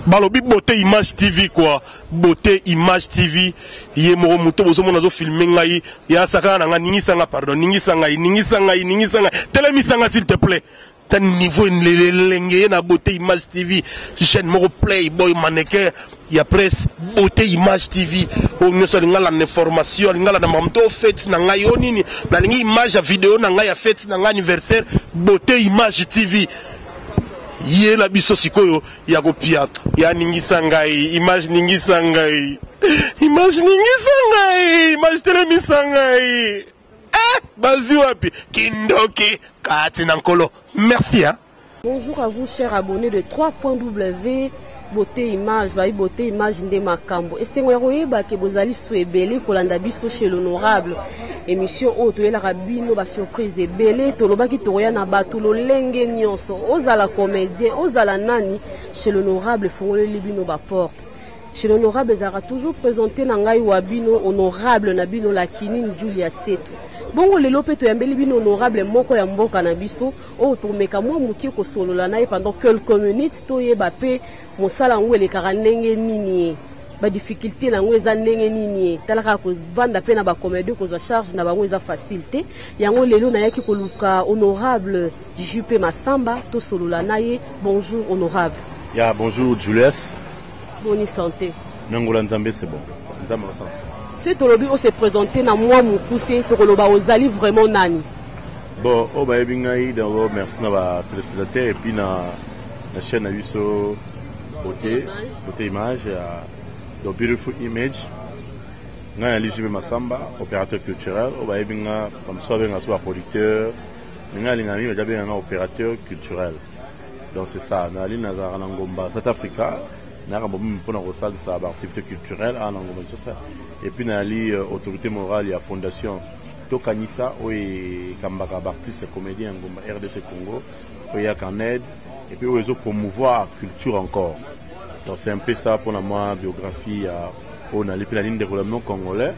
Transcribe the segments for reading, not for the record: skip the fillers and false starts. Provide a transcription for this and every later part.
Balobi Beauté Image TV quoi. Beauté Image TV. Yé moro muto bozo mona zo filmer ngai. Ya saka na ningi sanga pardon. Ningi sanga. Telemi sanga s'il te plaît. T'as niveau l'engé na Beauté Image TV. Chaîne moro Playboy mannequin. Ya presse Beauté Image TV. On ne sait pas l'information. L'ingala na mamto fête na ngai onini. Na lingi image à vidéo na ngai ya fête na ngai anniversaire. Beauté Image TV. Yé la biso sikoyo ya kopia ya ningisa ngai image ningisa ngai image telemisa ngai bazi wapi kindoki kati na nkolo. Merci hein. Bonjour à vous chers abonnés de 3.w Beauté Image, Beauté Image nde makambo. Esengo ya koyeba ke bozali swebele kolanda biso chez l'honorable. Émission auto et la rabino ba surprise ebele tolobaki toya na bato lolenge nyonso ozala comédien ozala nani chez l'honorable fongole libino ba porte. Chez l'honorable zara toujours présenté na ngai wabino honorable na bino lakini Julia Setu. Bongo lelo pe toyambeli bino honorable moko ya mboka na biso o tomeka mwa muki ko solola na pendant quelques minutes toyeba pe mosala ngwele kaka ndenge nini ba difficulté na ngweza ndenge nini talaka ko vanda pe na ba comédie ko za charge na bango eza facilité yango lelo na yaki ko luka honorable Jupe Masamba to solola naye. Bonjour honorable. Ya bonjour Julius. Bonne santé. Nangola nzambe c'est bon. Nzambe ça. Ce tolobi on se présenter na moi mukuse to koloba ozali vraiment nani. Bon, o ba ebingai d'abord merci na ba téléspectateurs et puis na chaîne na biso Beauté Image the beautiful image. Nga ya Jupe Masamba, opérateur culturel, o ba ebinga comme ça avec un producteur. Nga lingami ba jabe un opérateur culturel. Donc c'est ça, na ali nazara na ngomba South Africa. Na rambo mpona ko salisa ba activité culturelle à ngomba ça. Et puis na ali autorité morale ya fondation Tokanisa o e kambaka artiste comédien ngomba RDC Congo, o ya Canada et puis o promouvoir culture encore. Donc c'est un peu ça pour moi biographie on a la ligne de développement congolais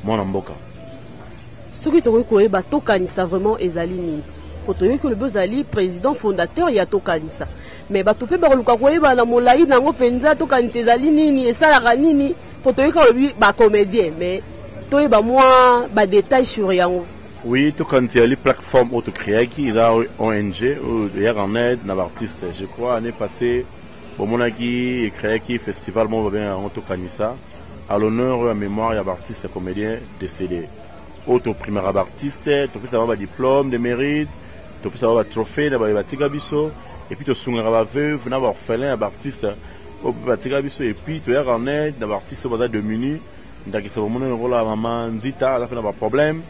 mon mboka. Ce qui te koyeba Tokanisa vraiment ezali nini? Kotoyo que le bozali président fondateur ya Tokanisa. Mais bato pe ba luka koyeba na molai nango penza Tokanisa ezali nini esalaka nini? Kotoyo ka ba comédien mais toyeba moi ba détail sur yango. Oui, Tokanisa les plateforme autocréée qui a ONG ou hier en aide na artiste. Je crois année passée au monaki créé qui festival mon bien en Tokanisa à l'honneur et à mémoire ya artiste comédien décédé. Auto premier artiste, tu peux savoir diplôme de mérite, tu peux savoir trophée na ba tigabiso et puis tu sungara ba veuve na ba orphelin artiste au ba tigabiso et puis tu es en aide na artiste ba démuni ndaki sa mon rôle la maman nzita la fait na ba problème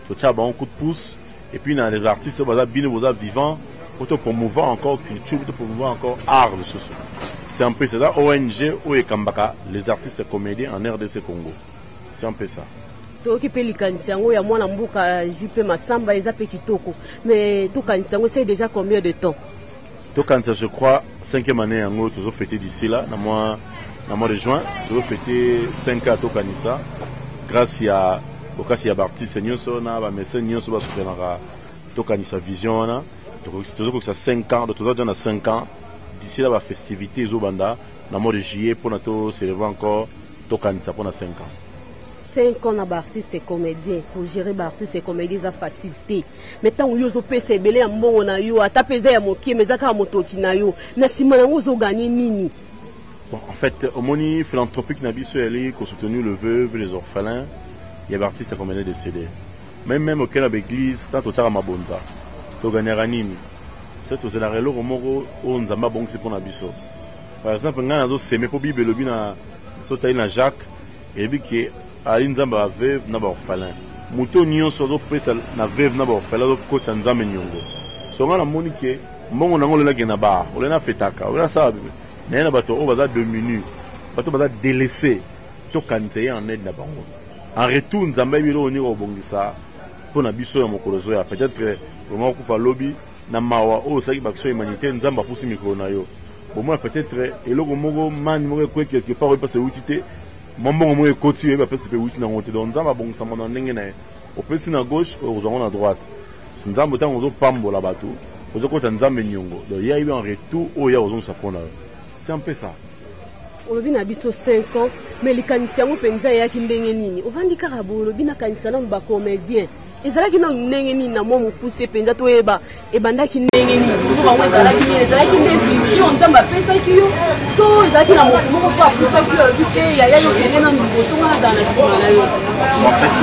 tu as un coup de pouce et puis na les artistes ba bien vivant pour te promouvoir encore culture pour te promouvoir encore art de ce soir. C'est un peu ça ONG ou ekambaka les artistes comédiens en RDC Congo. C'est un peu ça. Toki likantiango ya mwana mbuka Jupe Masamba eza pe kitoko mais tokantiango c'est déjà combien de temps? Tokantia je crois 5e année yango toujours fêté d'ici là na mois de juin toujours fêté 5 ans Tokanisa grâce à okasi ya artiste nyonso na ba mécène nyonso ba soutenaka Tokanisa vision na donc c'est toujours que ça 5 ans de toujours dans 5 ans d'ici là ba festivité zobanda na mois de juillet pour nato célébrer encore Tokanisa pour na 5 ans. 5 ans na artiste et comédien pour gérer artiste et comédien ça facilité mais tant yo zo pesa ebele ya mbongo na yo ata pesa ya mokie mais zaka motoki na yo na sima na zo gagner nini. Bon, en fait au moni philanthropique na biso eli ko soutenir le veuve les orphelins il y a artiste et comédien décédé même auquel avec l'église tant au tsara mabonza to gagner nini c'est au zélarelo romoro o nzamba bon c'est pour na biso par exemple nga zo seme po bibelo bina so tayi na Jacques et bi ki ali nzamba veuve na ba orphelin muto nyonso zo pesa na veuve na ba orphelin zo kotsa nzambe nyongo so nga na moni ke mbongo nango lela ke na ba olena fetaka olena sa na na bato o baza dominu bato baza délaissé to kanté en aide na bango en retour nzamba bilo oni obongisa pona biso ya mokolozo ya peut-être vraiment kufa lobby na mawa o saki bakso humanité nzamba pusi mikro na yo bon moi peut-être eloko moko man moko ko quelque part parce utité Maman moi continue à passer par na monter dans nzamba bon ça mona ndenge na au pesi na gauche au zone à droite nzamba tant ozo pambo la bateau ozo kota nzambe nyongo donc il y a eu un retour au ya ozo sapona c'est un peu ça olobi na biso 5 ans mais likanisi yango mpenza eyaki ndenge nini ovandi kaka boye olobi nakanisa nanu bacomédien ezalaki nanu ndenge nini na mwa mokuse mpenza toyeba ebandaki ndenge nini biso bango ezalaki nini ezalaki nde vision nzambe apesaki yo to ezalaki na moto moko po apusaki yo alobi te yaya yo kende nanu liboso nga nazala na nsima na yo. En fait,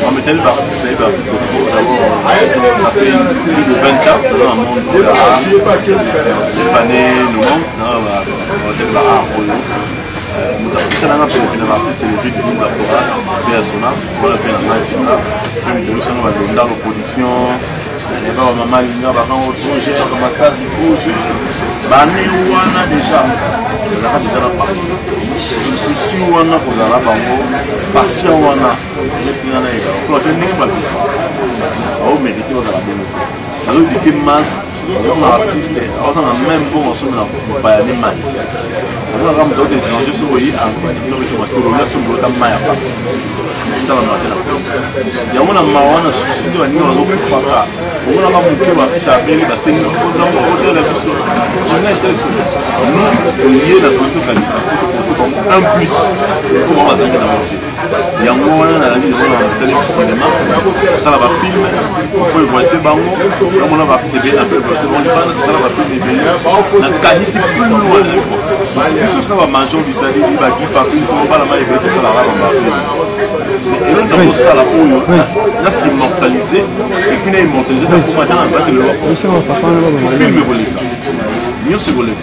en métal d'artiste, d'abord, ça fait plus de 20 ans que dans le monde de l'art, les années 90, dans l'art, nous avons fait un appel à l'artiste, c'est le jeu du monde d'Afora, Péazona, on a fait un appel à la production, les gens ont mal ignoré, on a projet, comme ça, c'est projet. Nous avons déjà la partie. Le souci, on a pour la bango, patient, on a mais il faut la bonne. Alors, il y a masse. Un artiste, on a même bon en somme dans pas aller mal. On a vraiment d'autres étrangers sur les artistes qui ont été là sur le temps mal. Ça va marcher là. Il y a un marron souci de venir dans le fara. On a pas beaucoup d'artistes à faire parce que nous avons voté la mission. On a été nous lié dans notre organisation. Un plus pour voir ça dans le il y a un moment on a dit on a télévision ça va film il faut voir ces bango comme on va faire bien après c'est bon ça va film bien na qualité plus loin isso ça va manger du sali il va qui pas plus on va la maille tout ça là on va faire et là dans ça là là c'est immortalisé et puis là immortalisé pour maintenant en fait le film volé mieux c'est volé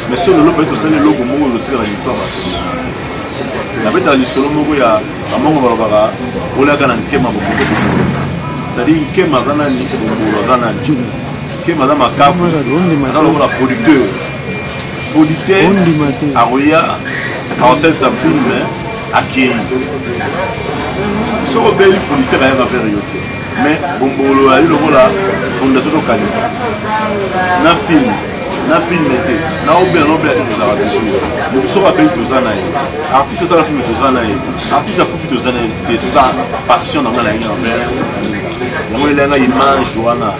mais sur le logo peut le logo mon le tire la victoire la bête dans l'isolo moko ya amongo balobaka olaka na nkema bofuko c'est-à-dire nkema zana ni bombolo zana nkema za makabu za lokola producteur aroya aosel sa film akei soko beli producteur ayeba faire yo te mais bombolo ali lokola fondation tokanisa na film na film été na obé no bé to za toujours donc so va payer tous années artiste ça la film tous années artiste a profite tous années c'est ça passion dans la ligne en fait moi il a une image wana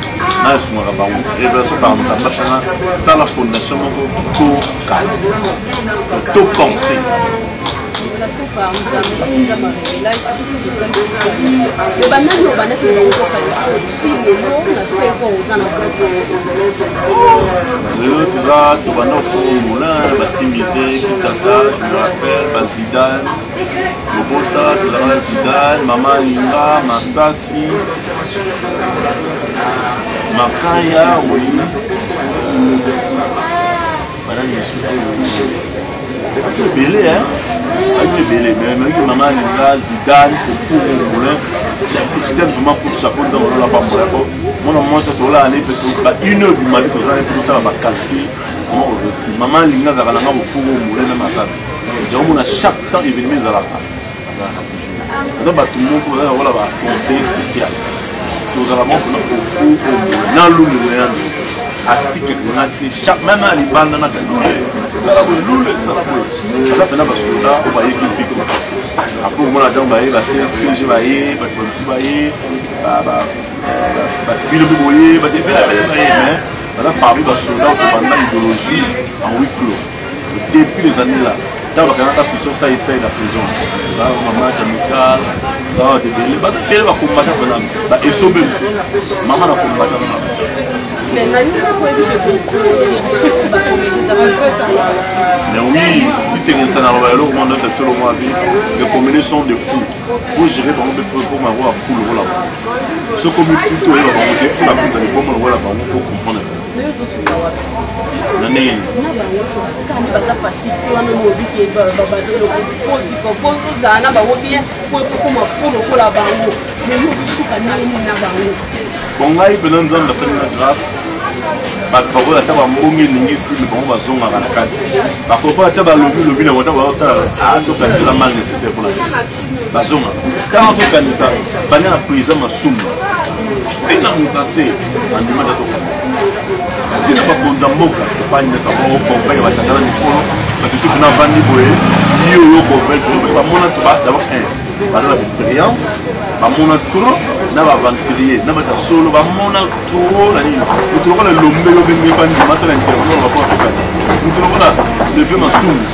na suma ka bango révélation par notre machana ça la fondation moko to penser par nous la Zidane, Lobota, Zidane, Mama Linga, Masasi, Makaya, oui. Madame, je suis belé, hein? Belé, mais Mama Linga, Zidane, Moulin. Le système vraiment pour chapeau dans le lapin pour la peau. Mon moment c'est tout là aller peut-être une heure du matin pour ça va calculer. Maman Linga Zagalanga au four au moulin de Massas. On a chaque temps événement à la fin. Donc tout le monde pour avoir un conseil spécial. Nous allons au four au moulin dans l'eau article chaque même à l'Iban dans la ça la boule ça la boule ça fait na basoda on va y pique après on a donc va CSG va y va produire va y ba bilo boyer va te faire mais voilà parmi basoda on va dans l'idéologie en huis clos depuis les années là dans le Canada fusion ça essaye la prison là on va match amical ça va te délai va te va combattre ba et sauver maman la combattre mais oui, tu t'es ça dans le monde de cette seule mois les comédies sont de fous. Pour gérer par exemple pour m'avoir fou le rôle là. Ce comme il faut tout et la plus de pour me voir là pour comprendre. Nani. Kaza facile pour me mobiliser baba de le pour ça na ba wobie pour comme fou le la bango. Mais nous sous quand même na bango. Bon ngai benan zan da fena grâce ba ko la taba mbongi ningi si le bon bazonga na kati ba ko pa taba lobi na wata ba ta to ka la mal nécessaire pour la bazonga quand on fait ça bana na prison masumba tina mutase andima da to ka tina ba konza mboka c'est pas une ça bon compagnie ba tata ni polo ba tout na vandi boye yo ko ba mona to ba d'abord ba la expérience ba mona trop na ba aventurier na ba solo ba mona trop la nini tout le lombe yo bengi pa ndi masala interview ba ko ka tout le le vieux masumba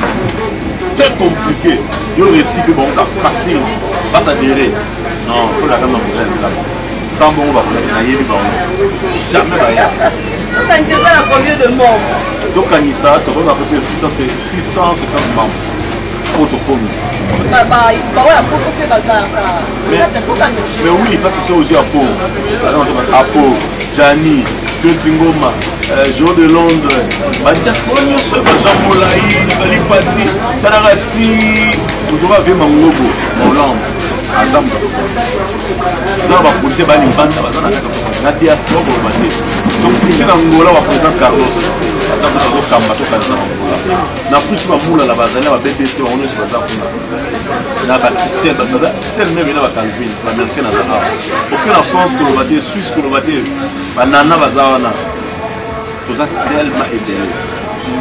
très compliqué. Il y a un récit bon, facile, pas s'adhérer. Non, il faut la gamme là. Sans bon, on va jamais rien. Donc, il y a combien de membres? Donc, à Nissa, tu vas côté 650 membres. Mais oui, parce que c'est aussi Apo. Apo, Gianni, Tingoma, Joe de Londres, diaspora, Jean Moulaï, Ngali Pati, Tararati, tu vas voir Mangobo, Hollande, à Zamba. Dans la politique, la diaspora, donc c'est l'Angola représente Carlos. Na fushi mamula la bazali ba BBC on est sur la na Baptiste tellement bien ba Calvin ba américain na za aucun en France que le baté Suisse que le baté banana bazawana tout ça tellement aidé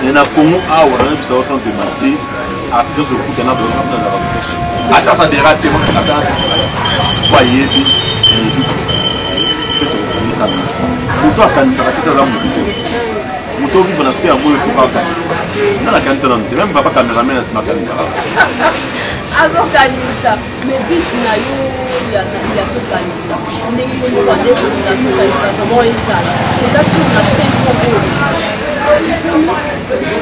et na Congo a on a ça au centre de Matri artisan se coûte na bonne dans la bouche ata ça dératé moi ata voyez dit et je peux te reconnaître ça pour toi quand ça va te la moto vivre na se ya moyo faut pas na la kanisa na même papa cameraman na sima kanisa azo kanisa mais bit na yo ya to kanisa ndenge ko ba de ko na to kanisa comment ça ça sur na scène pour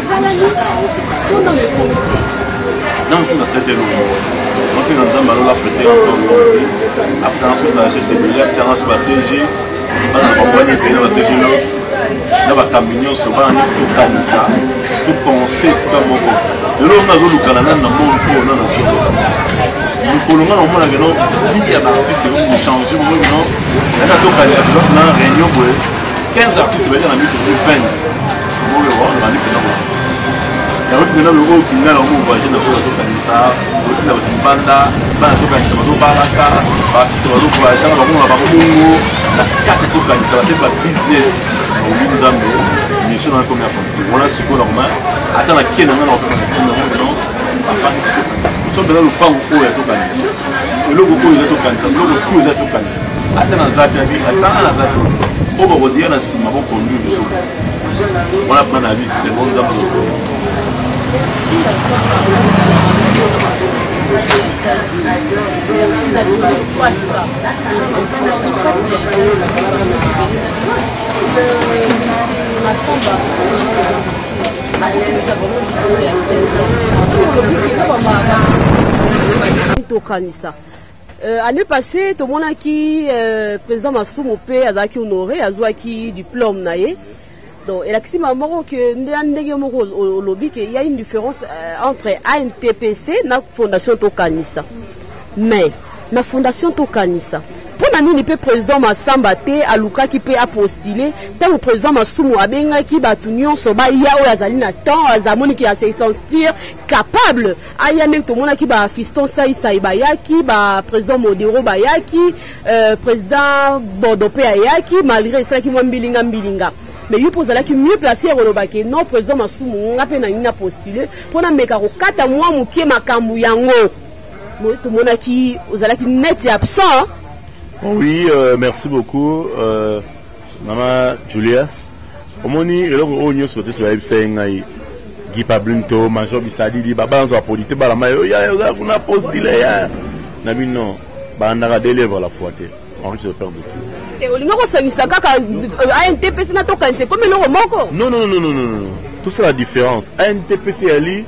ça la ni pendant le comité non tout na c'était le on s'est dans un la fête après ensuite la CCB après ensuite la CG bana kwa ni c'est la CG na ba camion so bana ni to kanisa to penser c'est pas moko lelo nga zo lukana na moko na na so ni kolonga na mona geno vie ya artiste c'est comme changer mo non na to kanisa na réunion pour 15 artistes va dire na mito 20 mo le wa na ni pena ya route pena le haut qui na na mo voyager na to kanisa aussi na banda bana to kanisa ba to baraka ba ki so ro voyager ba mo ba bongo na kata to kanisa ba c'est pas business Nzambe mission na combien on a ce qu'on normal attends la qui na na non afin nous sommes dans le pan où est tout kanisa le logo où est tout kanisa le logo où est tout kanisa attends na zati attends na zati on va dire na sima bon conduire le so on a pas d'avis c'est bon Nzambe merci d'avoir ça. Année passée, tout le monde qui président Masumu Pe azaki honoré, azwaki diplôme naé. Donc, et il y a une différence entre ANTPC et la Fondation Tokanisa. Mais, la Fondation Tokanisa, pour nani le président Massamba te aluka qui peut postuler, tant le président Masumu abenga qui batunion soba ya o azali na temps azamoni qui a se sentir capable ayane tout monde qui ba fiston Saïsa Ibayaki ba président Modero Bayaki président Bordope Ayaki malgré ça qui mo mbilinga. Mais il pose là qui mieux placé Rolobake non président Masumu ngape na ina postuler pour na mekaro kata mwa mukie makambu yango tout le monde qui ozalaki net et absent. Oui, merci beaucoup Maman Julius. Omoni eloko onyo sote so yebisa ngai Guy Pablinto Major Bisadi di baba nzo apolite bala mayo ya kuna postuler ya na bino ba ndaka délivre la foi te on risque de perdre tout. Et olinga ko sangisa kaka ANTPC na tokanise comme le moko. Non. Tout ça la différence. ANTPC ali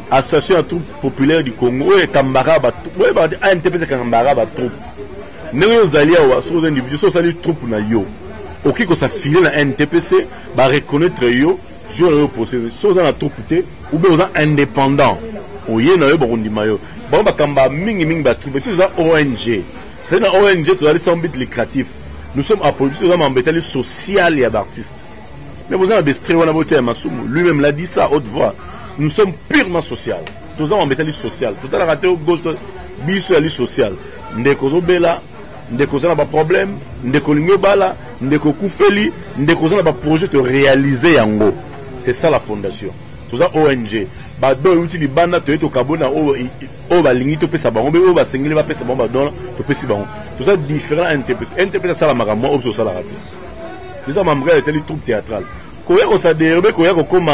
association à troupe populaire du Congo et Kambara ba ouais ba ANTPC Kambara ba troupe. Ndenge ozalia wa so individu so sali troupe na yo. OK ko sa filer na NTPC ba reconnaître yo jour le procédure so za na troupe te ou bien oza indépendant. Oye na yo bondi mayo. Ba ba kamba mingi ba troupe c'est ça ONG. C'est une ONG tout aller sans but lucratif. Nous sommes à politique, nous sommes en bétail social et artiste. Mais vous avez des wana botia Masumu, lui-même l'a dit ça à haute voix. Nous sommes purement social. Nous sommes en bétail social. Tout à l'heure raté au gauche biso ali social. Ndeko zo bela, ndeko za na ba problème, ndeko lingo bala, ndeko kufeli, ndeko za na ba projet de réaliser yango. C'est ça la fondation. Tout ça ONG. Ba do uti li banda to eto kabona o ba lingi to pesa bango be o ba sengeli ba pesa bango ba don to pesi bango. Tout ça différent interpréter ça la makambo o so ça la raté. Les hommes ambrés étaient les troupes théâtrales. Koya ko sa derbe koya ko comme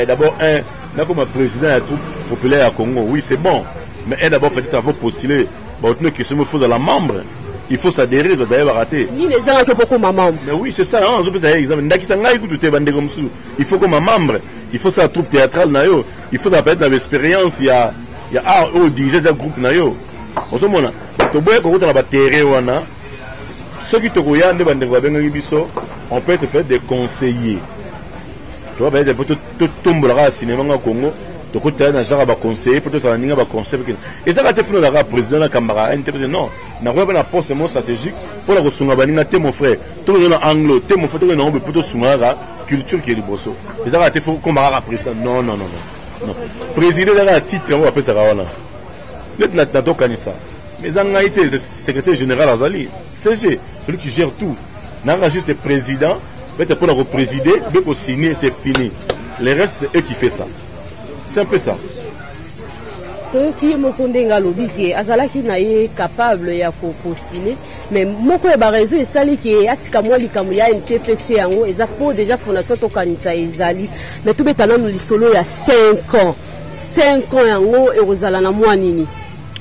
d'abord un na comme président de la troupe populaire à Congo. Oui, c'est bon. Mais d'abord, peut-être, avant de postuler, il faut la membre. Il faut s'adhérer, d'ailleurs, rater. Ni les gens qui sont membre. Mais oui, c'est ça. Il faut comme un membre. Il faut sa troupe théâtrale. Il faut peut-être une expérience. Il y a un dirigeant d'un groupe. On se demande. Ceux qui on peut être des conseillers. Tu vois, tout tombe au cinéma au Congo. Tu peux être conseiller, peut-être un conseil. Et ça, quand tu es le président de la Camarade, non, on a un poste stratégique pour la ressource. Mon frère, tout le monde anglo, mon frère, tout le monde plutôt la culture qui est libre. Et ça, quand tu es comme un président, non. Président de la titre, on va appeler ça. Nous n'avons pas ça. Mais on a été secrétaire général Azali, CG, celui qui gère tout. On a juste le président, pour le présider, pour signer, c'est fini. Les restes, c'est eux qui font ça. C'est un peu ça. Qui est mon condé lobby qui est Azalaki naïe capable de postuler, mais mon co est réseau et sali qui est actif comme moi l'ikamuya NTPC en haut et ça pour déjà fondation tokanisa ezali, mais tout bétalan nous solo il y a 5 ans. 5 ans en haut et aux alana moi nini.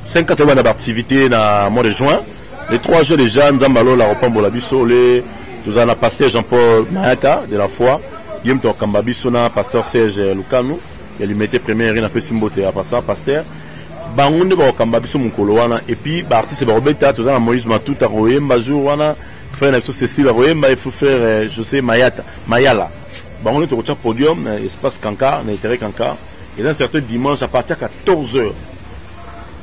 5 ans d'activité dans le mois de juin. Les 3 jours déjà, nous avons la repambo la biso, nous avons pasteur Jean-Paul Mayata de la foi, nous avons Kambabiso, pasteur Serge Lucano, il a mettait première in a peu simboté après ça, pasteur. Bangunde ba Kambabiso mukolo wana et puis artiste ba Roberta, nous avons Moïse Matuta Royemba jour wana, frère Naxo Cécile Royemba et frère José Mayala. Bangunde to au podium, espace Kanka, na intérêt Kanka, et un certain dimanche à partir de 14h.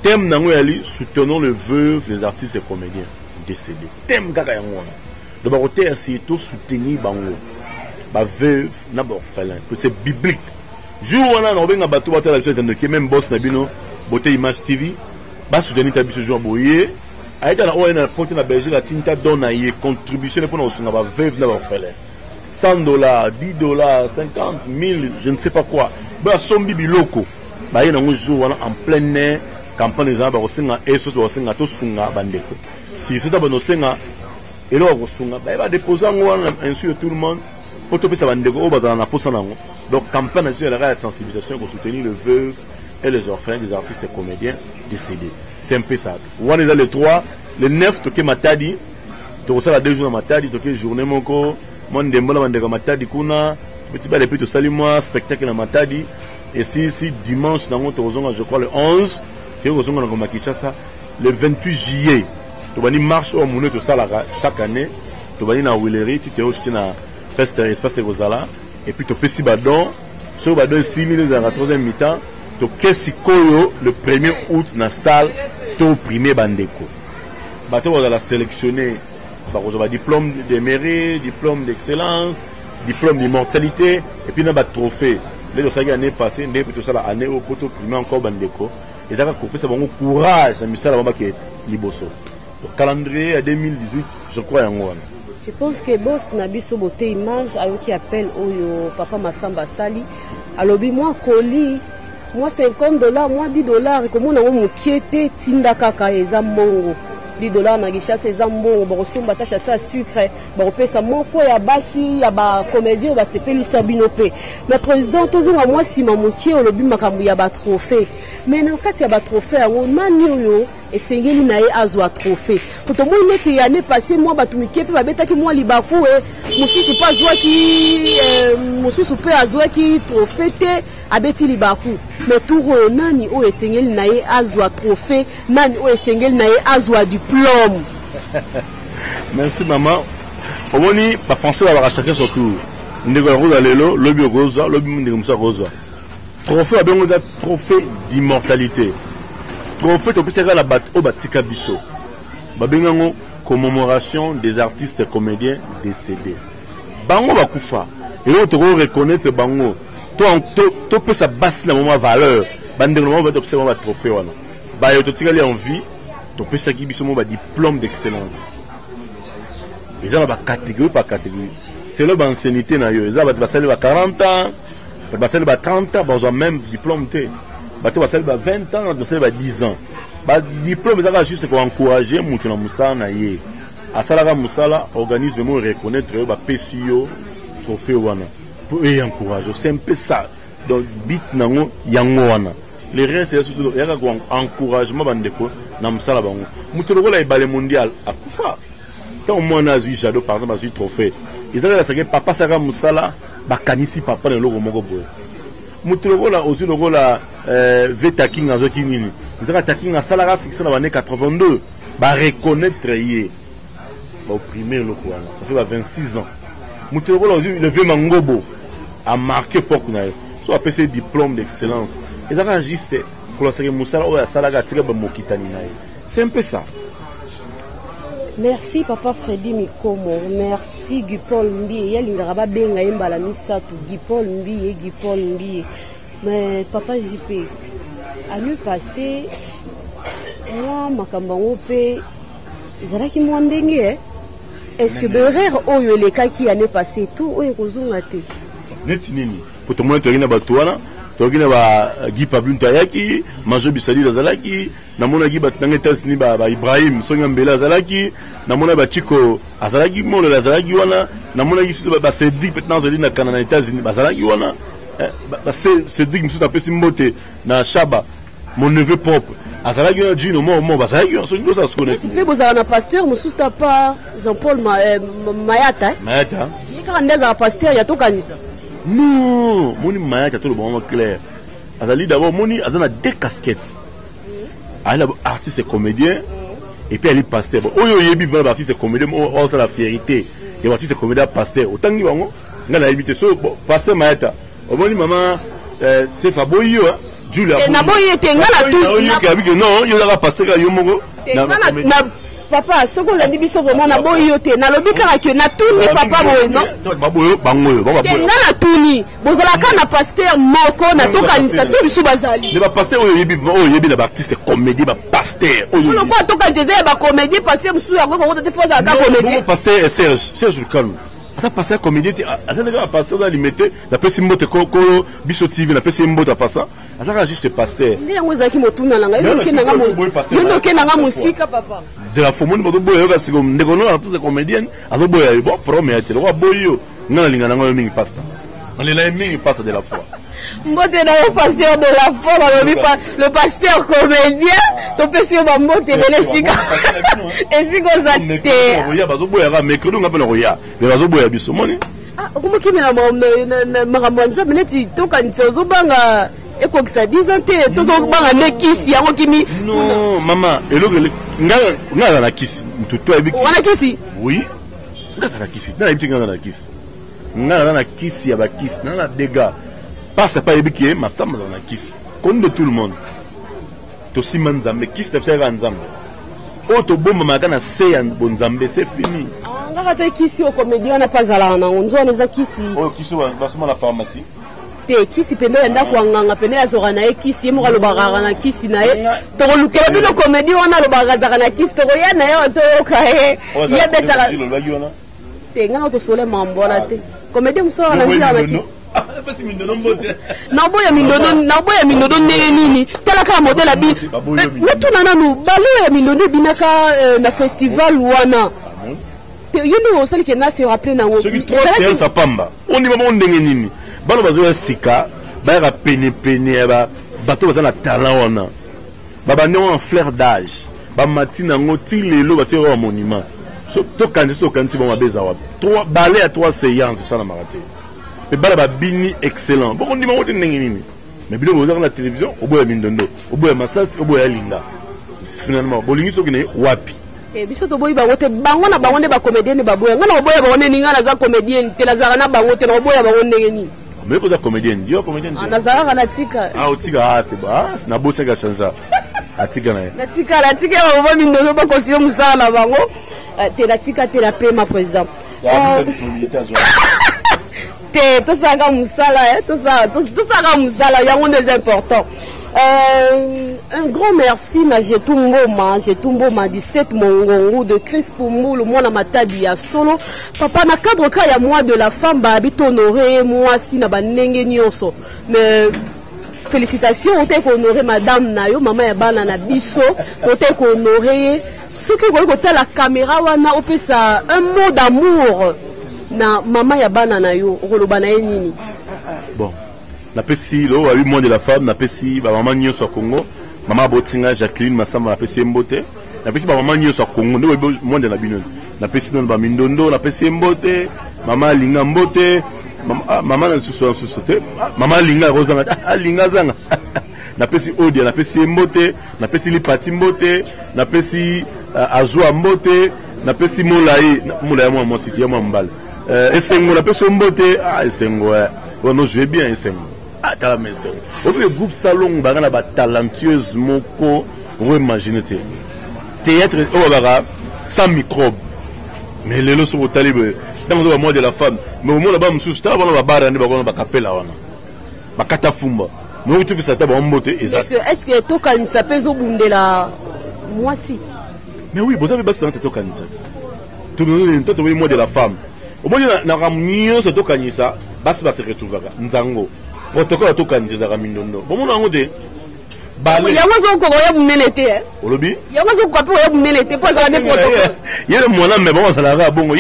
Thème Nangoyali, soutenons le veuve des artistes et comédiens décédés. Thème Gagayangwana. De Baroté, c'est tout soutenir Bango. Ba veuve, n'a pas orphelin. C'est biblique. Jour où on a un bateau, même boss Nabino, Beauté Image TV, ba soutenir Tabiso Jour Boye. Aïe, on a porté la Belgique, la Tinta donne à y contribution pour nous, on va veuve, n'a pas orphelin. $100, $10, 50 000, je ne sais pas quoi. Ba sombi biloko. Ba y a un jour en plein air. Campagne des gens barosenga esos barosenga to sunga bandeko si c'est d'abord nosenga et là barosenga va déposer ainsi tout le monde pour topé ça bandeko au bazana na posa nango donc campagne sur la sensibilisation pour soutenir le veuve et les orphelins des artistes et comédiens décédés c'est un peu ça on est dans le 3 le 9 toké matadi to ça la 2 jours matadi toké journée moko mon dembola bandeko matadi kuna petit ba depuis to sali moi spectacle na matadi et si dimanche dans notre je crois le 11 le 28 juillet, tu vas marche au Mounet chaque année, tu vas na Willery, tu te rejoins na Peste Espace Rosala, et puis tu peux si badon, sur badon 6 000 dans la 3e mi-temps, tu peux si koyo le 1er août na salle, tu premier bandeko. Tu vas sélectionner, tu vas diplôme de mérite, diplôme d'excellence, diplôme d'immortalité, et puis tu vas trophée. L'année passée, l'année au poteau premier encore bandeko. Et ça va couper ça bon courage à Michel Abamba qui est liboso. Le calendrier à 2018, je crois en moi. Je pense que boss Nabiso Beauté Image a qui appelle au papa Massamba Sali. Alors moi colis, moi $50, moi $10 et comme on a mon piété tinda kaka ezambongo. $10 na gishasa ezambongo barosomba tacha sa sucre baropesa moko ya basi ya ba comédien ba sepeli sabinope. Le président tozonga moi sima mokie olobi makambu ya ba trophée. Mais na kati ya ba trophée ngo nani oyo esengeli na ye azwa trophée. Poto mo neti ya ne passé moi batumike pe babetaki moi libaku mususu pa azwa ki mususu pe azwa ki trophée te abeti libaku. Mais touro nani oyo esengeli na ye azwa trophée, nani oyo esengeli na ye azwa diplôme. Merci maman. Omoni ba français ba chacun son tour. Ndeko roza lelo, lobi roza, lobi ndeko musa roza. Trophée a bien trophée d'immortalité. Trophée to pesa la bat o batika biso. Ba bengango commémoration des artistes et comédiens décédés. Bango ba kufa. Et on te reconnaître bango. To pesa basse la moment valeur. Bande moment va observer ba trophée wana. Ba yo to tikali en vie, to pesa ki biso mo ba diplôme d'excellence. Ils ont ba catégorie par catégorie. C'est le ancienneté na yo. Ils ont ba sali ba 40 ans. Basel ba 30 ans, ils ont même diplôme. Basel ba 20 ans, basel ba 10 ans. Ba diplôme ça juste pour encourager mutu na musala na ye. Asala musala organisme mo reconnaître ba PCO trophée wana. Pour y encourager, c'est un peu ça. Donc bit nango yango wana. les restes c'est surtout il y a un encouragement bandeko na msala bango mutu lokola ebale mondial akufa tant au moins nazi jado par exemple azi trophée ils avaient la sake papa saka musala bakanisi papa na loko moko boye mutu lokola aussi lokola Veta King azoki nini ils avaient taking na sala succès na année 82 ba reconnaître yé ba opprimer loko wana ça fait 26 ans mutu lokola aussi le vieux Mangobo a marqué pour qu'on ait soit appelé ses diplômes d'excellence. Et ça va juste pour la série Moussala ou la Salaga tiré de Mokitani. C'est un peu ça. Merci Papa Freddy Mikomo, merci Gupol Mbi. Il y a un benga imbala misatu Gupol Mbi et Gupol Mbi. Mais Papa JP, année passée, moi makambango pe zalaki mwandenge. Est-ce que Berer oyo le cas qui année passée tout oyo kozunga te? Neti nini pour tout le monde tokina batwana tokina ba Guy Pablo Ntayaki Majo Bisali Azalaki namona Guy Batangeta ni ba Ibrahim Songa Mbela Azalaki namona ba Chico Azalaki molo Azalaki wana namona Guy ba Cedric maintenant Zali na Canada États-Unis Azalaki wana ba Cedric msuta pesi mbote na Shaba mon neveu propre Azalaki na Gino mo Bazalaki on songo ça se connaît mais vous avez un pasteur msuta pas Jean-Paul Mayata Mayata il quand ndeza pasteur ya to kanisa. Non, moni Mayata tout le bon clair. Azali d'abord moni azana deux casquettes. Elle est artiste et comédien et puis elle est pasteur. Oyo yebi va artiste et comédien autre la fierté. Il est artiste et comédien pasteur. Autant ni bango ngana éviter so pasteur Mayata. Moni maman c'est Faboyo Julia. Na boye te ngana tout. Non, il y a pasteur yo mongo. Na papa soko la biso vraiment na boyo te na lobi kaka ke na tuni papa boyo non baboyo bangoyo baba boyo na tuni bozala ka na pasteur moko na to kanisa to biso bazali le ba pasteur oyo yebi na ba artiste comédie ba pasteur oyo lo kwa to ka jeze ba comédie pasteur musu ya ko te foza ka comédie bon pasteur Serge Kalou ata pasteur comédie te asa na pasteur da limité la pesi mbote ko biso TV na pesi mbote passa asa juste pasteur ndi yango zaki motuna nanga yo ke nanga musika papa de la famille de boyo kasi comme ndekono artiste comédienne azo boyo bon promet te lo boyo ngana linga nango mingi pasta on les la mingi pasta de la foi mbote na le pasteur de la foi le pasteur comédien to pesio ba mbote bele sika esiko za te oya bazo boyo ga mekro ngapa na roya le bazo boyo biso moni ah kumukimela na makambo nzambe neti to kanitse ozobanga eko kisa 10 ans te to banga nekisi yango kimi non maman eloko ngala na kisi mtuto ebiki wana kisi oui ngasa na kisi na ebiki ngala na kisi ngala na kisi ya ba kisi na dégâts passe pas ebiki masamba na kisi comme de tout le monde to simanzambe kisi te faire nzambe o to bomba makana se ya bonzambe c'est fini ngaka te kisi o comédien na pas ala na nzo na za kisi o kisi wa basoma la pharmacie te kisi pendo yanda kwanganga pendo ya zora ye kisi ye moko lobaka na kisi na ye to lukela bino comédie wana lobaka na kisi to ya na ye to kae ya betala te ngana to sole mambola te comédie musora na njila na kisi na boya mindono ndenge nini tala kaka modela bi metuna nanu balo ya mindono binaka na festival wana te yondo osali ke na se rappeler na ngo c'est ça pamba on dit maman ndenge nini bano bazo ya sika ba pene ba bato baza na talent wana baba ne en fleur d'âge ba matina ngo ti lelo ba tiro monument so to kanzi bon abeza wa 3 balais à 3 séances ça na maraté et bala ba bini excellent bon on dit maman ndenge nini mais bilo boza na télévision oboya mindondo oboya masasi oboya linga finalement bolingi soki ne wapi biso to boyi bango te bango na bango nde ba comédienne ba boya ngana boya bango ni ngana za comédienne te la zara na bango te na boya bango ndenge nini mais ko za comédienne yo comédienne na zara na tika otika c'est ba na bosse ka changer atika na tika ba mindono ba continuer musala bango te la tika te la paix ma président te to sanga musala to sanga musala yango des important. Un grand merci na Jetumboma 17 Mongongo de Chris Pumulu mwana matadi ya solo papa na cadre ka ya moi de la femme ba habite honorer moi si na banenge nyonso mais félicitations on t'a honoré madame na yo maman ya bana na biso on t'a honoré ce que ko ta la caméra wana on peut ça un mot d'amour na maman ya bana na yo roloba na nini bon napesi lo wa 8 mois de la femme napesi ba maman nyonso Congo maman Botinga Jacqueline Massamba napesi mbote napesi ba maman nyonso Congo ndo monde na bino napesi non ba mindondo napesi mbote maman linga mbote maman na susu te maman linga rozanga linga zanga napesi Odia napesi mbote napesi Lipati mbote napesi Azwa mbote napesi Molai mwa mosiki ya mwa mbala esengo napesi mbote esengo non je vais bien esengo kala mesengo le groupe salon bangana ba talentueuse moko on imaginer théâtre baba sans microbe mais lelo so talibe dans le mois de la femme mais au moins là-bas msusu ta bana ba bara ndi ba kapela wana bakata fumba moi tu peux ça ta ba mbote est-ce que tokanisa pezo bundela moi si mais oui vous avez bas dans tokanisa tout le mois de la femme au moins na ramnio so tokanisa basi se retrouver nzango protocole tokanisa za mindondo bon mon ngode bale yango zo ko ya bunene te olobi yango zo ko ya bunene te pas za des protocoles yele mona mais bon ça la bongo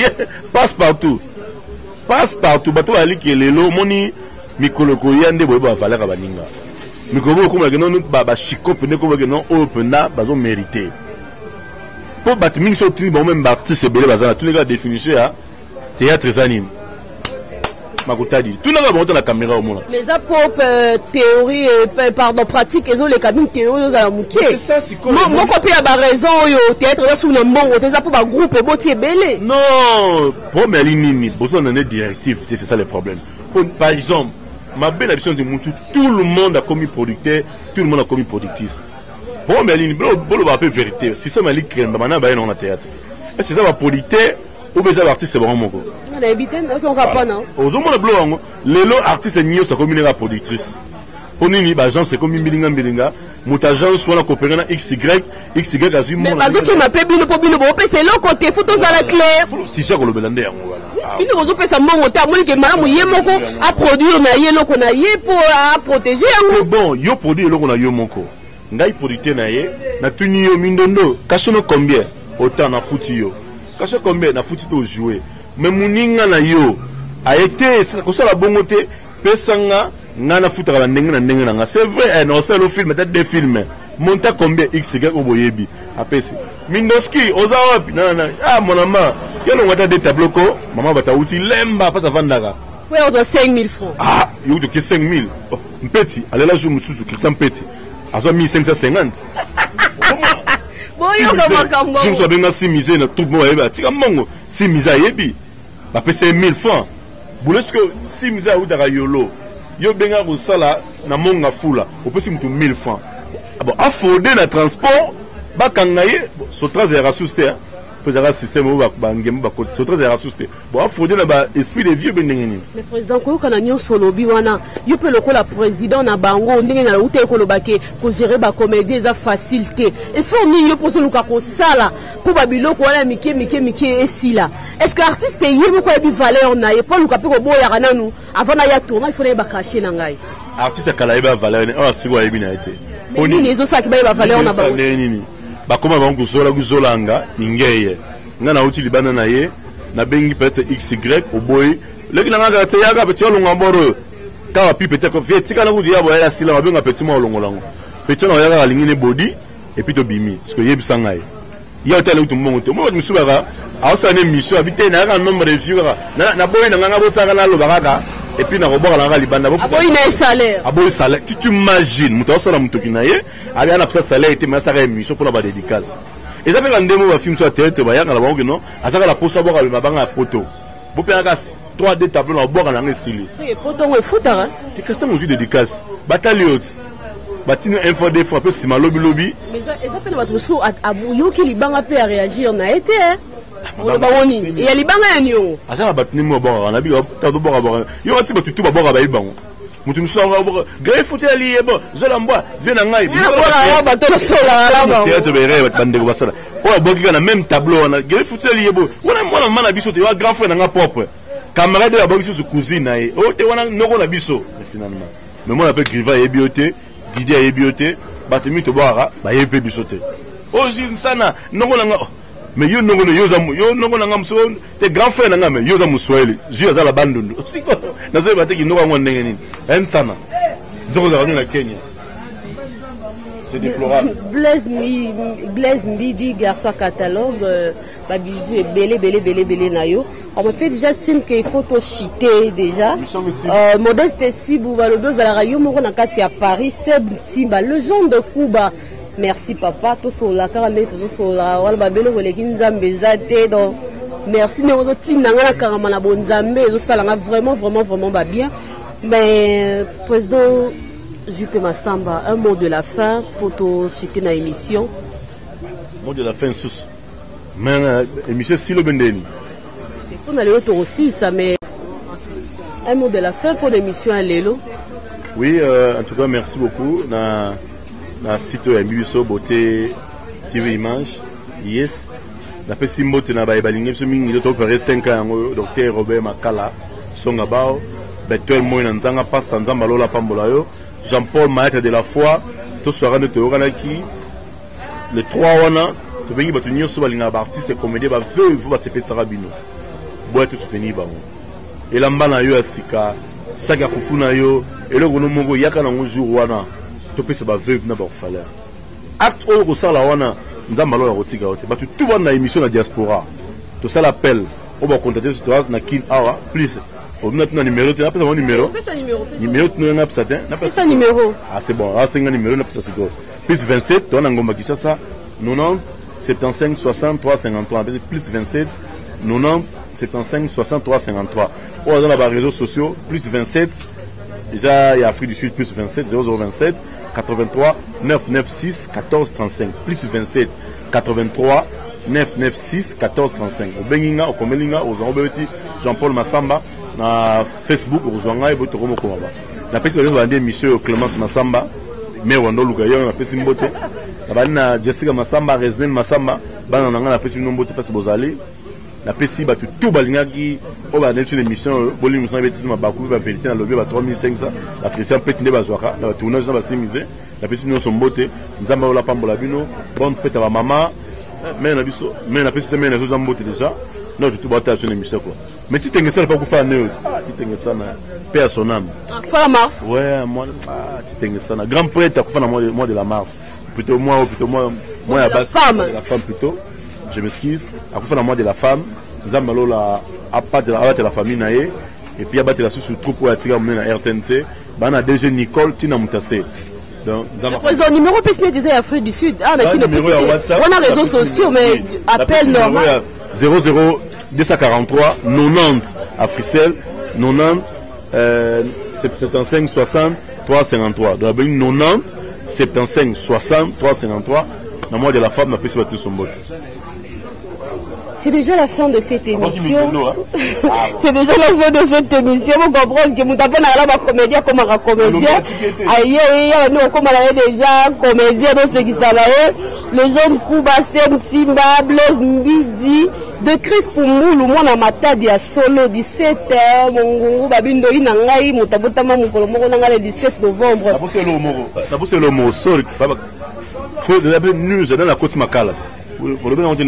passe partout bato ali kelelo moni mikoloko yande boye ba valeur baninga mikolo ko ma non ba chiko pene ko ba non open bazo mériter pour battre mingi so tri bon même artiste belé bazana tous les gars définition ya théâtre zanime makutadi tout n'a pas la caméra au monde mais ça propre théorie pardon pratique ils ont les cabines théorie za muké moi copie a ba raison yo théâtre là sous le mbongo c'est ça pour ba groupe et botier belé non premier ligne besoin d'un directive c'est ça le problème par exemple ma belle ambition de Moutou tout le monde a commis producteur tout le monde a commis productrice premier ligne bolo ba peu vérité si ça mali crème bana ba non na théâtre c'est ça va producteur ou bien ça l'artiste c'est bon moko on a évité on va non aux hommes le blanc lelo artiste nio ça comme une productrice onini ba agence c'est comme bilinga mutajan soit la coopérer na xy azimo mais bazo qui m'appelle bino po bino bo c'est le côté photos à la claire si ça ko le belande yango voilà bino bozo pesa mongo ta moni ke malamu ye moko a produire na ye loko na ye pour a protéger yango bon yo produire loko na yo moko ngai producteur na ye na tuni yo mindondo kasono combien autant na futi yo kaso combien na futi to jouer mais muninga na yo a été ko sala bongo te pesanga ngana futa ka ndenge na nga c'est vrai non c'est le film peut-être des films monta combien x ko boyebi apesi Mindoski oza wapi na mon maman yelo ngata des tableaux ko maman bata uti lemba pas avandaka ouais on doit 5000 francs yo de 5000 mpeti alela jour mususu kisa mpeti azo 1550 boyo kama kambo je me benga si misé na tout mo yeba tika mongo si misé yebi ba pese 1000 francs boulesque si misé ou dara yolo yo benga ko sala na monga fula opesi mutu 1000 francs bon afodé na transport bakangaye so 13 heures asuste posera système ba ngem ba ko so 13 heures asuste bon afodé na ba esprit de vieux bendengeni le président ko kana nyonso lobi wana yo pe lokola président na bango ndenge na uté ko lobake ko gérer ba comédie eza facilité et faut ni yo poso luka ko sala pour ba biloko wana mike esila est-ce que artiste yemo ko bi valeur na ye pour luka pe ko boya kana nu avant na ya tourner il faut ba cacher na ngai artiste kala yeba valeur ne o sigo yebi na été oni nezo sa ki ba valeur na ba nini bakoma bango kuzolanga ingeye ngana uti libana na ye na bengi peut-être xy au boy leki nanga te yaga petit olonga mboro ka pi peut-être ko vietika na kudi ya boya sila ba benga petit mo olongolango petit na yaga lingine body et puis to bimi parce que yebisa ngai ya hôtel utu mbongo te mo musubaka awsa ne mission habité na ga nombre de vues na boy na nganga botaka na lobaka et puis na robora na libanda aboy na salaire tu imagines muto sala muto kinaye ali ana pesa salaire te mais ça ga émission pour la ba dédicace et ça fait quand ndemo ba film sur tête ba yanga la bango non azaka la posa boka le mabanga poto bo pe anga 3D tableau na boka na ngesili c'est poto ngo futara ti kasta mo dédicace bataliot batino info des fois peu sima lobby mais ça fait na bato abuyo ki libanga pe a réagir na été on ba woni et ya libanga ya nyo azaka batini mo boka na bi ta do boka yo ati batu tu ba boka ba ibango mutu musanga boka gré fouté ali bon zola mbwa vient na ngai boka ba to sola la ba théâtre bere ba bande ko basala po boki na même tableau na gré fouté ali bon mona mana biso te wa grand frère na propre camarade la boki sur cousine na e o te wana noko na biso finalement mais moi appelle Griva et bioté Didier et bioté batimi to boka ba yebe biso te o jin sana noko na mais yo nongo yo nongo na ngamso te grand frère na ngame yo za muswahili jia za la bandondo siko na zo bateki noko ngwa ndenge nini ensana Ils ont regardé la Kenya. C'est déplorable. Blaise Mbidi, garçon catalogue, bisou et belé nayo. On me fait déjà signe qu'il faut tout chiter déjà. Modeste Sibou, le dos à la radio, mon à Paris, Seb Timba, le genre de Cuba. Merci papa, tout sur la carnet, tout sur la wall, babelo, les Kinzambezate, donc. Merci, nous autres, Tinanga, Karamana Bonzambe, ça l'a vraiment bien. Mais, président, Juppé Massamba, un mot de la fin pour te citer dans l'émission. Mot de la fin, sous. Mais, émission Silo Bendeni. On a l'autre aussi, ça, mais. Un mot de la fin pour l'émission à Lélo. Oui, en tout cas, merci beaucoup. Na site Mbiso Beauté TV Image. Yes. La pesi mbote na balingi biso mingi to pare 5 ans docteur Robert Makala songa bao betel moina nzanga pasta nzamba lola pambola yo Jean-Paul Maître de la foi to soira de teoranaki le 3 wana to bengi batu nyonso balinga ba artiste comédien ba veuve ba sepe sarabino boy to soutenir bango elamba na yo asika saka fufu na yo eloko no mongo yaka na jour wana to pesa ba veuve na ba orphelin acte oyo ko sala wana nzamba lola kotika ote batu tout bana émission na diaspora to ça l'appel on va contacter sur toi na kin awa please on a un numéro tu as pas mon numéro numéro tu n'as pas ça ça numéro ah c'est bon ah c'est un numéro n'a pas ça c'est quoi plus 27 toi na ngomba Kinshasa 90 75 63 53 plus 27 90 75 63 53 ou dans les réseaux sociaux plus 27 déjà il y a Afrique du Sud plus 27 0027 83 996 14 35 plus 27 83 996 14 35 au Benginga au Komelinga au Zambeti Jean-Paul Massamba na Facebook au Zouanga et votre Romo Komaba la personne va dire monsieur Clémence Massamba mais wando lugayo na pesi mbote na Jessica Massamba Resnen Massamba bana na pesi mbote parce bozali la pesi batu tout balingaki o ba sur l'émission boli musa beti ma baku ba vérité na lobby ba 3500 la Christian Petinde bazwaka na tournage na ba semize la pesi no sombote nzamba ola pambola bino bonne fête à ma maman mais na biso mais na pesi mais na zo mbote déjà non tout ba ta sur l'émission quoi mais tu t'engues ça pas pour faire neut tu t'engues ça na père son âme fin mars ouais moi tu t'engues ça na grand prêtre à faire mois de la mars plutôt moi à base la femme plutôt je m'excuse à faire la mois de la femme nzamba lola à part de la famille naé et puis abattre la sous troupe pour attirer mener na RTNC bana DG Nicole tina mutassé donc le numéro peut déjà Afrique du Sud ah mais qui ne peut on a réseaux sociaux mais appel normal 00 243 90 à Frissel 90 75 60 353 donc 90 75 60 353 dans mois de la femme n'a pas battu son botte. C'est déjà la fin de cette émission. C'est déjà la fin de cette émission. Vous comprenez que vous avez un comédien comme un comédien. Aïe, nous, comme on avait déjà comédien dans ce qui s'appelle. Le jeune Kuba, Sem Timba, Blaise Mbidi, de Chris Poumoulou, moi, na matadi à solo 17h, mon babindo inangai, motabotama mukolomo le 17 novembre. T'as poussé le mot, sorry. Faut d'abord nous dans la côte Makala. Pour le bien on dit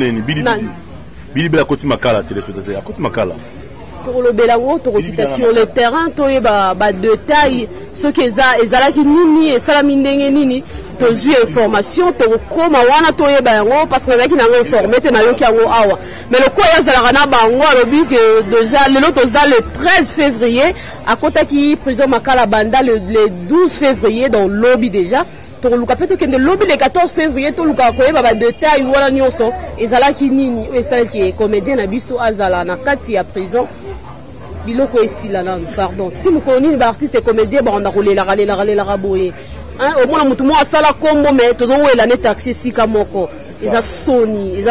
Bili la côte Makala téléspectateur. La côte Makala. Pour le Belango, tu es sur le terrain, tu es de taille, ce qui est là qui nini et salamindenge nini. Tu as eu information, tu as comme wana tu es bango parce que na qui n'a informé tu na yo ki ango awa. Mais le quoi ya zala na bango alobi que déjà le 13 février à côté qui prison Makala Banda le 12 février dans lobby déjà. Toluka peut que lobby le 14 février toluka koyeba ba détail wala nyonso ezalaki nini ezalaki comédien na biso azala na kati ya prison biloko esila na pardon ti mukoni ba artiste comédien ba on a roulé la boye hein au moins mutu mo asala kombo mais tozo wela ne taxi sika moko eza soni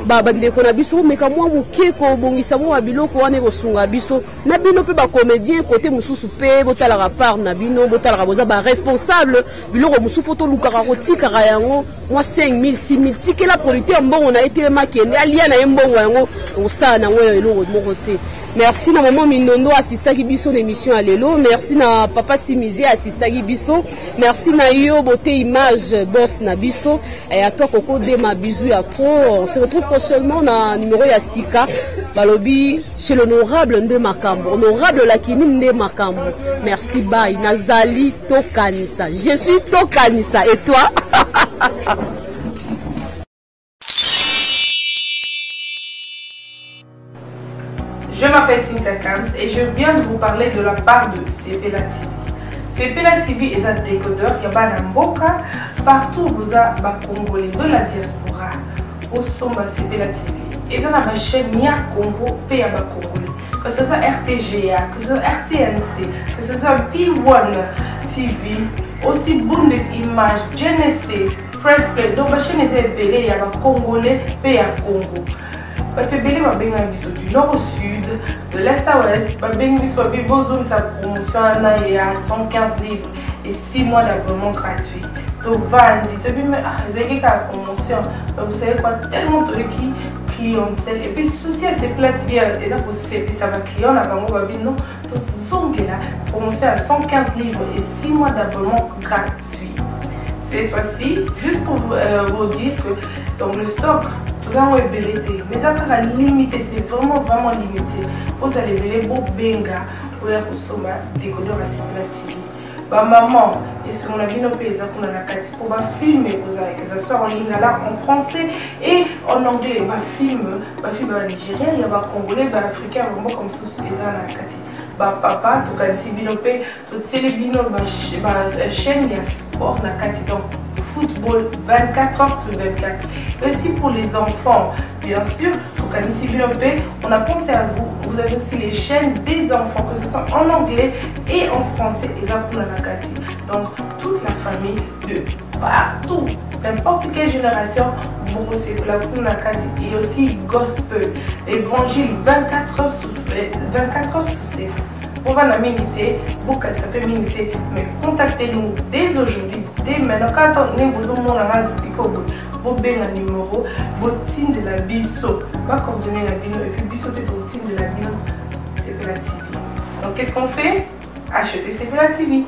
bandeko na biso meka mwa moke kobongisa mwa biloko wana ekosunga biso na bino mpe bacomédien kote mosusu mpe botalaka part na bino botalaka boza baresponsable biloko mosusu tolukaka kotikaka yango mwa 5000 6000 tikela producteur mbongo na ye telema kende alia na ye mbongo yango osala nango eloko moko te. Merci na maman Minondo assistaki biso na émission à lelo. Merci na papa Simizi assistaki biso. Merci na yo beauté image boss na biso. Et à toi Coco de ma bisou à trop. On se retrouve prochainement na numéro ya Sika balobi chez l'honorable Nde Makambo, honorable Lakini Nde Makambo. Merci bye, nazali tokanisa, je suis tokanisa et toi? Je m'appelle Cynthia Kams et je viens de vous parler de la part de Sepela TV. Sepela TV est un décodeur, il y a Mboka, partout où vous avez Congolais de la diaspora, au Somba Sepela TV. Et ça ma chaîne Nia Congo, P.A. Congolais. Que ce soit RTGA, que ce soit RTNC, que ce soit P1 TV, aussi Bundesimage, Genesis, Press Play. Donc ma chaîne est belée, il y a Congolais, P.A. Congo. Batebele babenga biso du nord au sud, de l'est à l'ouest, babenga biso babozone sa promotion il y a 115 livres et 6 mois d'abonnement gratuit. Donc vandi, tu dis mais ah, promotion, vous savez quoi, tellement de clientèle et puis souci à ces plats TV et ça pour ça va client là bango babi non, donc zonge là promotion à 115 livres et 6 mois d'abonnement gratuit. Cette fois-ci, juste pour vous dire que dans le stock vous avez belleté, mais après limité, c'est vraiment limité. Vous allez belleter beau benga pour y consommer décodeur à Sepela TV. Bah maman, et si on a vu nos pays, ça qu'on a la carte pour filmer, vous avez que ça sort en ligne là en français et en anglais. Bah film Nigérien, il y a bah congolais, bah africain, vraiment comme ça les gens la carte. Bah papa, tout cas si binopé, tout télébino, bah chaîne il y a sport la carte donc. Football 24 heures sur 24. Et aussi pour les enfants, bien sûr, on a pensé à vous. Vous avez aussi les chaînes des enfants, que ce soit en anglais et en français. Donc, toute la famille de partout, n'importe quelle génération, et aussi gospel, évangile 24 heures sur 7. Pour la minute, beaucoup ça peut minute, mais contactez-nous dès aujourd'hui, dès maintenant. Quand on est besoin de vous un numéro, votre team de la biso, pas coordonner la bino, et puis biso peut être team de la bino, Sepela TV. Donc qu'est-ce qu'on fait? Achetez Sepela TV.